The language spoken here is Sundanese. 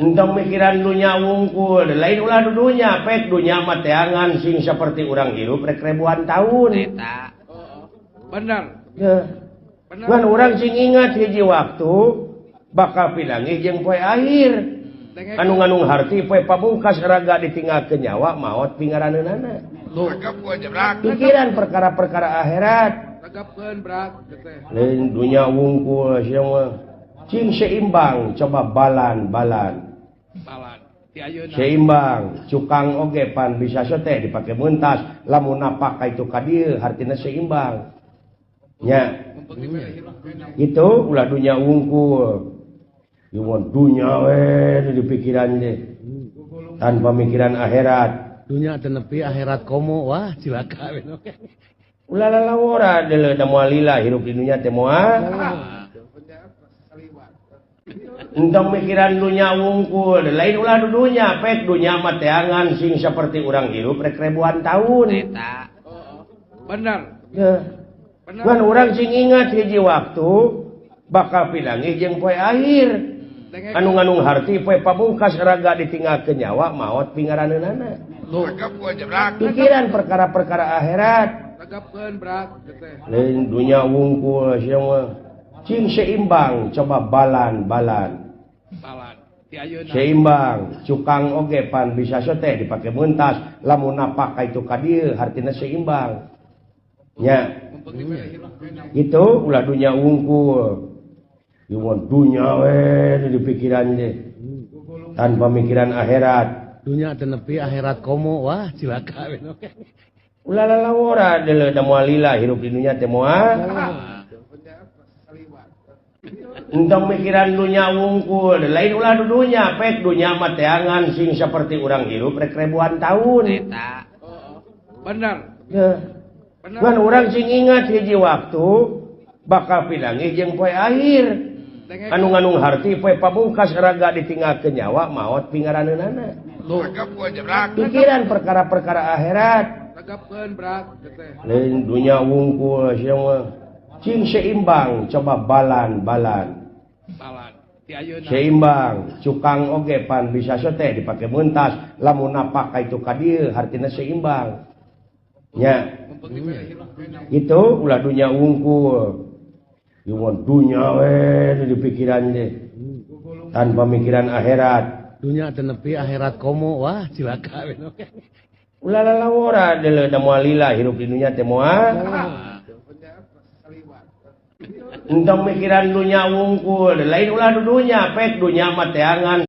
Entong mikiran dunya wungkul, lain ulah dudunya, pek dunya mah teangan sing seperti urang hirup rek ribuan tahun. Eta. Bener. Kan urang sing ingat hiji waktu bakal pilangi jeung poe akhir. Anu nganung harti poe pamungkas raga ditinggalkeun nyawa maot pingaraneunana. Pikiran perkara-perkara akhirat. Tegapkeun brak teh. Lain dunya wungkul sia mah. Cing seimbang coba balan. Ti ayeuna. Seimbang, cukang oge pan bisa teh dipake mentas, lamun napak ka itu ka dieu hartina seimbang. Nya. Itu ulah dunya wungkul. Ieu dunya we di pikiran teh. Tanpa mikiran akhirat. Dunya teu nepi akhirat komo wah cilaka we. Ulah lalawora deuleu da moal lila hirup di dunya teh moal. Entong mikiran dunya wungkul, lain ulah dudunya, pek dunya mah teangan sing seperti urang hirup rek ribuan tahun. Eta. Bener. Kan urang sing ingat hiji waktu bakal pilangi jeung poe akhir. Anu nganung harti poe pamungkas raga ditinggalkeun nyawa maot pingaraneunana. Pikiran perkara-perkara akhirat. Tegapkeun brak teh. Lain dunya wungkul sia mah. Cing seimbang coba balan. Ti ayeuna. Seimbang, cukang oge pan bisa teh dipake mentas, lamun napak ka itu ka dieu hartina seimbang. Nya. Itu ulah dunya wungkul. Ieu dunya we di pikiran teh. Tanpa mikiran akhirat. Dunya teu nepi akhirat komo wah cilaka we. Ulah lalawora deuleu da moal lila hirup di dunya teh moal. Entong mikiran dunya wungkul, lain ulah dudunya, pek dunya mah teangan sing seperti urang hirup rek ribuan tahun. Eta. Bener. Kan urang sing ingat hiji waktu bakal pilangi jeung poe akhir. Anu nganung harti poe pamungkas raga ditinggalkeun nyawa maot pingaraneunana. Pikiran perkara-perkara akhirat. Tegapkeun brak teh. Lain dunya wungkul sia mah. Cing seimbang coba balan. Ti ayeuna. Seimbang, cukang oge pan bisa teh dipake mentas, lamun napak ka itu ka dieu hartina seimbang. Nya. Itu ulah dunya wungkul. Ieu dunya we di pikiran teh. Tanpa mikiran akhirat. Dunya teu nepi akhirat komo wah cilaka we. Ulah lalawora deuleu da moal lila hirup di dunya teh moal. Entong mikiran dunya wungkul, lain ulah dudunya, pek dunya mah teangan